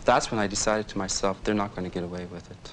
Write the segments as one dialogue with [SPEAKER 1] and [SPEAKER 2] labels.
[SPEAKER 1] That's when I decided to myself, they're not going to get away with it.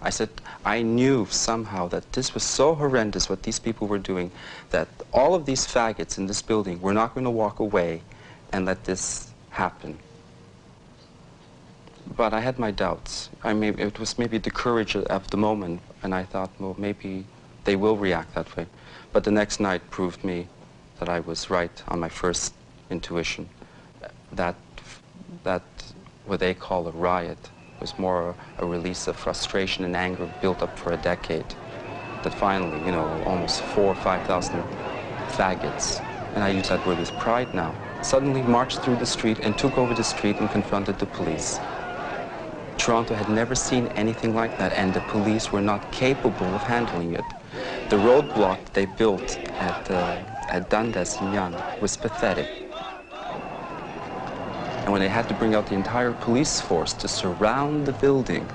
[SPEAKER 1] I said, I knew somehow that this was so horrendous what these people were doing, that all of these faggots in this building were not going to walk away and let this happen. But I had my doubts. It was maybe the courage of the moment, and I thought, well, maybe they will react that way. But the next night proved me that I was right on my first intuition, that what they call a riot was more a release of frustration and anger built up for a decade. That finally, you know, almost 4,000 or 5,000 faggots, and I use that word with pride now, suddenly marched through the street and took over the street and confronted the police. Toronto had never seen anything like that, and the police were not capable of handling it. The roadblock they built at Dundas in Yonge was pathetic. And when they had to bring out the entire police force to surround the building,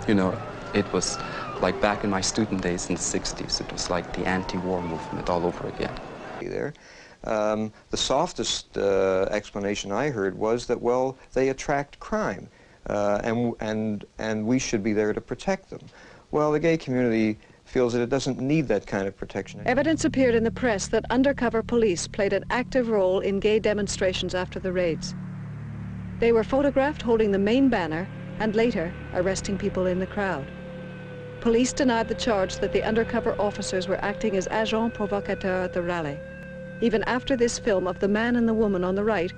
[SPEAKER 1] you know, it was like back in my student days in the 60s. It was like the anti-war movement all over again.
[SPEAKER 2] There. The softest explanation I heard was that, well, they attract crime, and we should be there to protect them. Well, the gay community feels that it doesn't need that kind of protection.
[SPEAKER 3] Evidence appeared in the press that undercover police played an active role in gay demonstrations after the raids. They were photographed holding the main banner and later arresting people in the crowd. Police denied the charge that the undercover officers were acting as agents provocateurs at the rally. Even after this film of the man and the woman on the right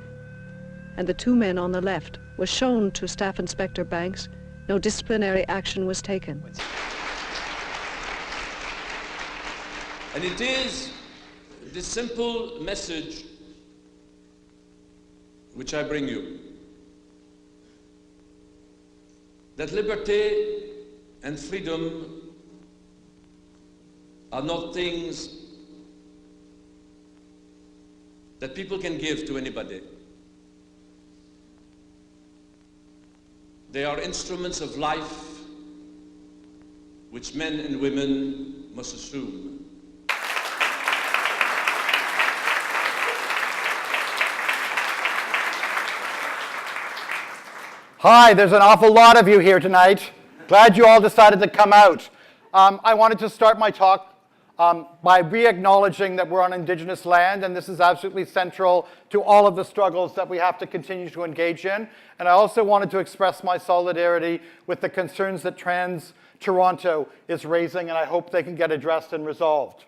[SPEAKER 3] and the two men on the left was shown to Staff Inspector Banks, no disciplinary action was taken.
[SPEAKER 4] And it is this simple message which I bring you, that liberty and freedom are not things that people can give to anybody. They are instruments of life which men and women must assume.
[SPEAKER 5] Hi, there's an awful lot of you here tonight. Glad you all decided to come out. I wanted to start my talk by re-acknowledging that we're on Indigenous land, and this is absolutely central to all of the struggles that we have to continue to engage in. And I also wanted to express my solidarity with the concerns that Trans Toronto is raising, and I hope they can get addressed and resolved.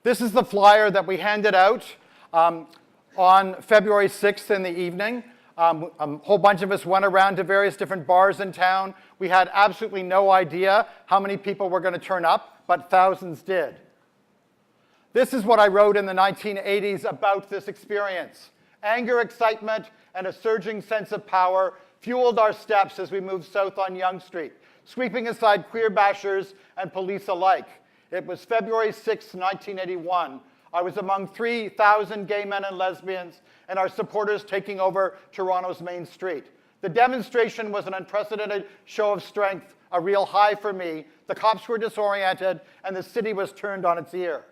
[SPEAKER 5] This is the flyer that we handed out on February 6th in the evening. A whole bunch of us went around to various different bars in town. We had absolutely no idea how many people were going to turn up, but thousands did. This is what I wrote in the 1980s about this experience. Anger, excitement, and a surging sense of power fueled our steps as we moved south on Yonge Street, sweeping aside queer bashers and police alike. It was February 6, 1981. I was among 3,000 gay men and lesbians and our supporters taking over Toronto's main street. The demonstration was an unprecedented show of strength, a real high for me. The cops were disoriented and the city was turned on its ear.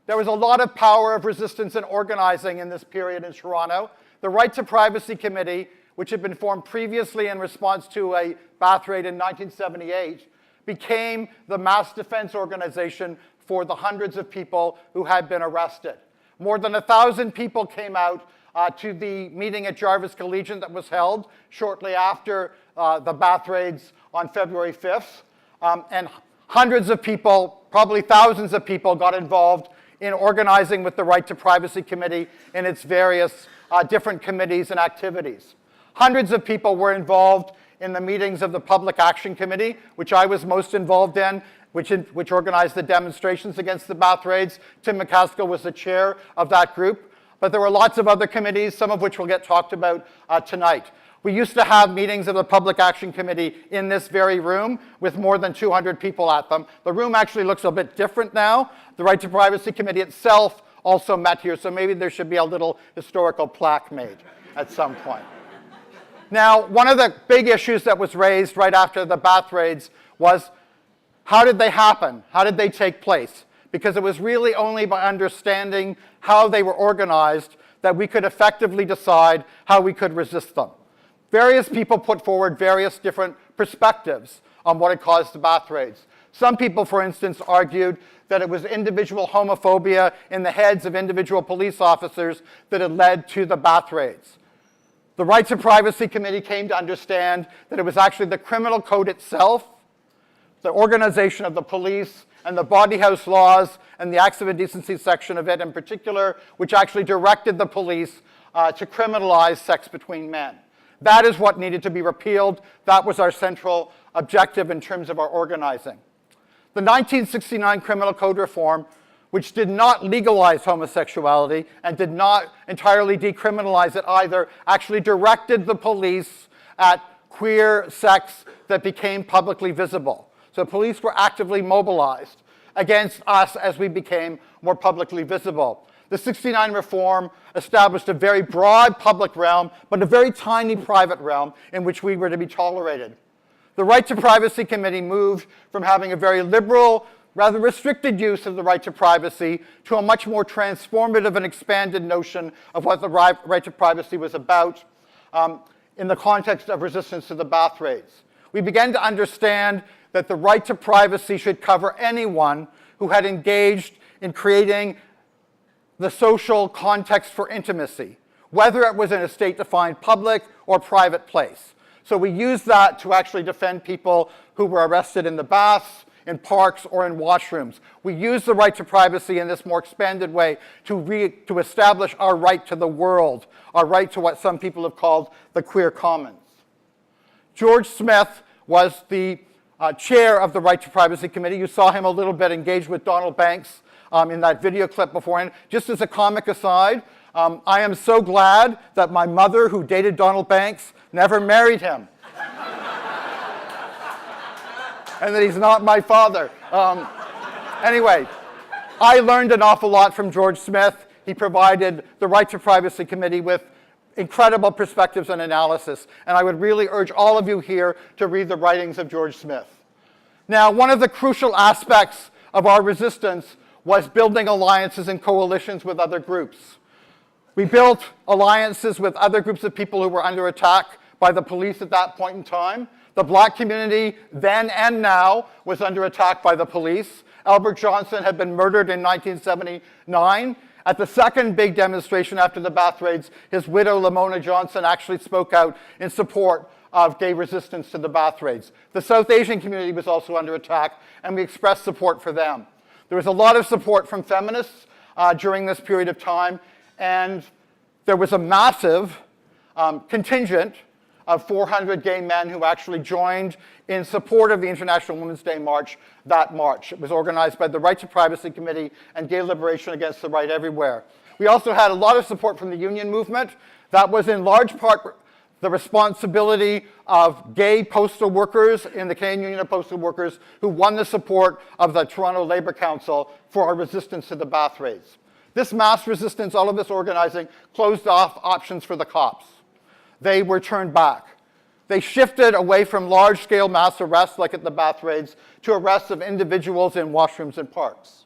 [SPEAKER 5] There was a lot of power of resistance and organizing in this period in Toronto. The Right to Privacy Committee, which had been formed previously in response to a bath raid in 1978, became the mass defense organization for the hundreds of people who had been arrested. More than 1,000 people came out to the meeting at Jarvis Collegiate that was held shortly after the bath raids on February 5th. And hundreds of people, probably thousands of people, got involved in organizing with the Right to Privacy Committee in its various different committees and activities. Hundreds of people were involved in the meetings of the Public Action Committee, which I was most involved in, which organized the demonstrations against the bath raids. Tim McCaskill was the chair of that group. But there were lots of other committees, some of which will get talked about tonight. We used to have meetings of the Public Action Committee in this very room with more than 200 people at them. The room actually looks a bit different now. The Right to Privacy Committee itself also met here, so maybe there should be a little historical plaque made at some point. Now, one of the big issues that was raised right after the bath raids was, how did they happen? How did they take place? Because it was really only by understanding how they were organized that we could effectively decide how we could resist them. Various people put forward various different perspectives on what had caused the bath raids. Some people, for instance, argued that it was individual homophobia in the heads of individual police officers that had led to the bath raids. The Right to Privacy Committee came to understand that it was actually the criminal code itself, the organization of the police, and the Bathhouse laws, and the Acts of Indecency section of it in particular, which actually directed the police to criminalize sex between men. That is what needed to be repealed. That was our central objective in terms of our organizing. The 1969 Criminal Code reform, which did not legalize homosexuality and did not entirely decriminalize it either, actually directed the police at queer sex that became publicly visible. So police were actively mobilized against us as we became more publicly visible. The 69 reform established a very broad public realm, but a very tiny private realm in which we were to be tolerated. The Right to Privacy Committee moved from having a very liberal, rather restricted use of the right to privacy to a much more transformative and expanded notion of what the right to privacy was about in the context of resistance to the bath raids. We began to understand that the right to privacy should cover anyone who had engaged in creating the social context for intimacy, whether it was in a state-defined public or private place. So we used that to actually defend people who were arrested in the baths, in parks, or in washrooms. We used the right to privacy in this more expanded way to establish our right to the world, our right to what some people have called the queer commons. George Smith was the chair of the Right to Privacy Committee. You saw him a little bit engaged with Donald Banks in that video clip beforehand. Just as a comic aside, I am so glad that my mother, who dated Donald Banks, never married him. And that he's not my father. Anyway, I learned an awful lot from George Smith. He provided the Right to Privacy Committee with incredible perspectives and analysis. And I would really urge all of you here to read the writings of George Smith. Now, one of the crucial aspects of our resistance was building alliances and coalitions with other groups. We built alliances with other groups of people who were under attack by the police at that point in time. The black community then and now was under attack by the police. Albert Johnson had been murdered in 1979. At the second big demonstration after the bath raids, his widow, Lamona Johnson, actually spoke out in support of gay resistance to the bath raids. The South Asian community was also under attack, and we expressed support for them. There was a lot of support from feminists during this period of time, and there was a massive contingent of 400 gay men who actually joined in support of the International Women's Day March that March. It was organized by the Right to Privacy Committee and Gay Liberation Against the Right Everywhere. We also had a lot of support from the union movement. That was in large part the responsibility of gay postal workers in the Canadian Union of Postal Workers who won the support of the Toronto Labour Council for our resistance to the bath raids. This mass resistance, all of this organizing, closed off options for the cops. They were turned back. They shifted away from large-scale mass arrests like at the bath raids to arrests of individuals in washrooms and parks.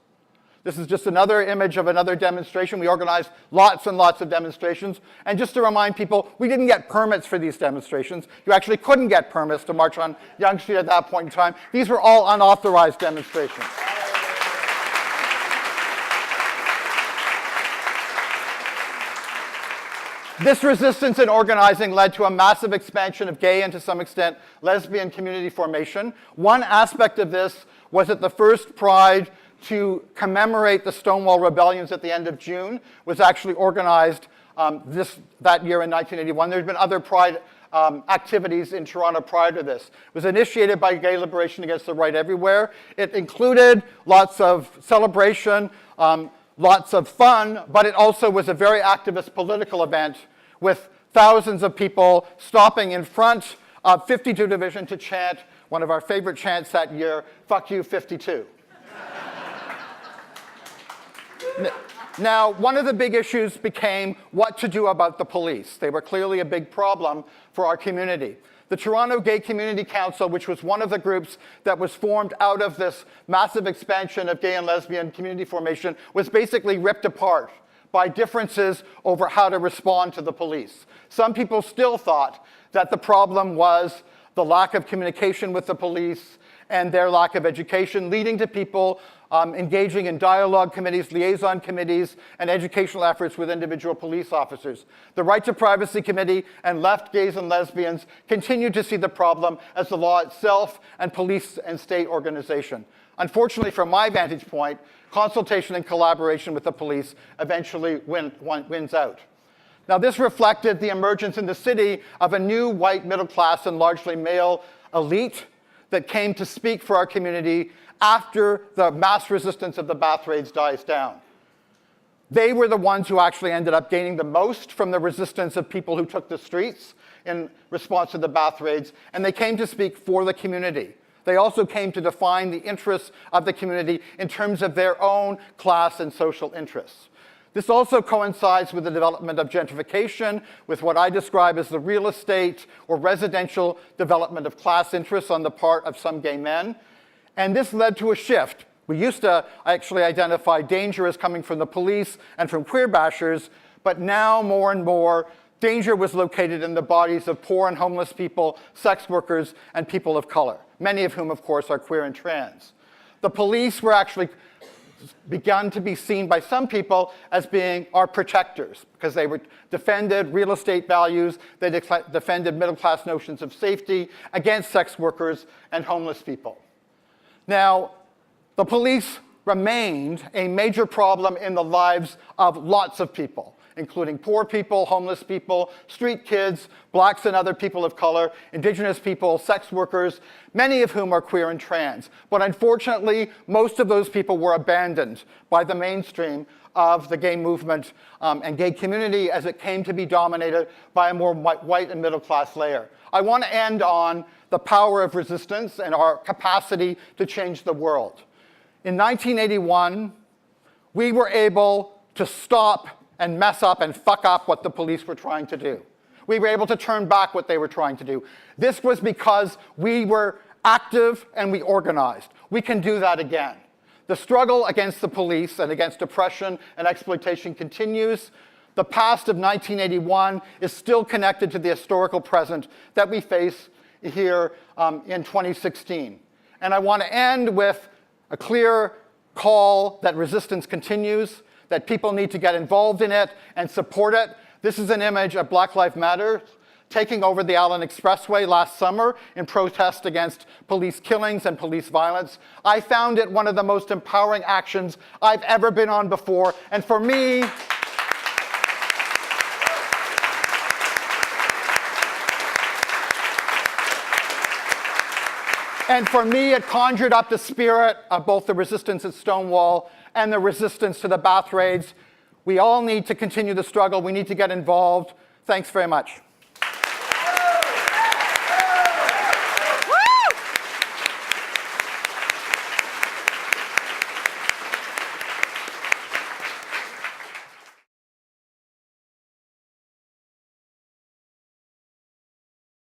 [SPEAKER 5] This is just another image of another demonstration. We organized lots and lots of demonstrations. And just to remind people, we didn't get permits for these demonstrations. You actually couldn't get permits to march on Yonge Street at that point in time. These were all unauthorized demonstrations. This resistance and organizing led to a massive expansion of gay and, to some extent, lesbian community formation. One aspect of this was that the first Pride to commemorate the Stonewall Rebellions at the end of June was actually organized that year in 1981. There had been other Pride activities in Toronto prior to this. It was initiated by Gay Liberation Against the Right Everywhere. It included lots of celebration, lots of fun, but it also was a very activist political event with thousands of people stopping in front of 52 Division to chant one of our favorite chants that year, "Fuck you, 52." Now, one of the big issues became what to do about the police. They were clearly a big problem for our community. The Toronto Gay Community Council, which was one of the groups that was formed out of this massive expansion of gay and lesbian community formation, was basically ripped apart by differences over how to respond to the police. Some people still thought that the problem was the lack of communication with the police and their lack of education, leading to people engaging in dialogue committees, liaison committees, and educational efforts with individual police officers. The Right to Privacy Committee and left gays and lesbians continue to see the problem as the law itself and police and state organization. Unfortunately, from my vantage point, consultation and collaboration with the police eventually wins out. Now, this reflected the emergence in the city of a new white middle class and largely male elite that came to speak for our community after the mass resistance of the Bath raids dies down. They were the ones who actually ended up gaining the most from the resistance of people who took the streets in response to the Bath raids, and they came to speak for the community. They also came to define the interests of the community in terms of their own class and social interests. This also coincides with the development of gentrification, with what I describe as the real estate or residential development of class interests on the part of some gay men. And this led to a shift. We used to actually identify danger as coming from the police and from queer bashers, but now more and more, danger was located in the bodies of poor and homeless people, sex workers, and people of color, many of whom, of course, are queer and trans. The police were actually begun to be seen by some people as being our protectors because they defended real estate values, they defended middle-class notions of safety against sex workers and homeless people. Now, the police remained a major problem in the lives of lots of people, including poor people, homeless people, street kids, blacks and other people of color, indigenous people, sex workers, many of whom are queer and trans. But unfortunately, most of those people were abandoned by the mainstream of the gay movement and gay community as it came to be dominated by a more white and middle class layer. I want to end on the power of resistance and our capacity to change the world. In 1981, we were able to stop and mess up and fuck up what the police were trying to do. We were able to turn back what they were trying to do. This was because we were active and we organized. We can do that again. The struggle against the police and against oppression and exploitation continues. The past of 1981 is still connected to the historical present that we face here in 2016. And I want to end with a clear call that resistance continues, that people need to get involved in it and support it. This is an image of Black Lives Matter taking over the Allen Expressway last summer in protest against police killings and police violence. I found it one of the most empowering actions I've ever been on before. And for me, it conjured up the spirit of both the resistance at Stonewall and the resistance to the Bath raids. We all need to continue the struggle. We need to get involved. Thanks very much.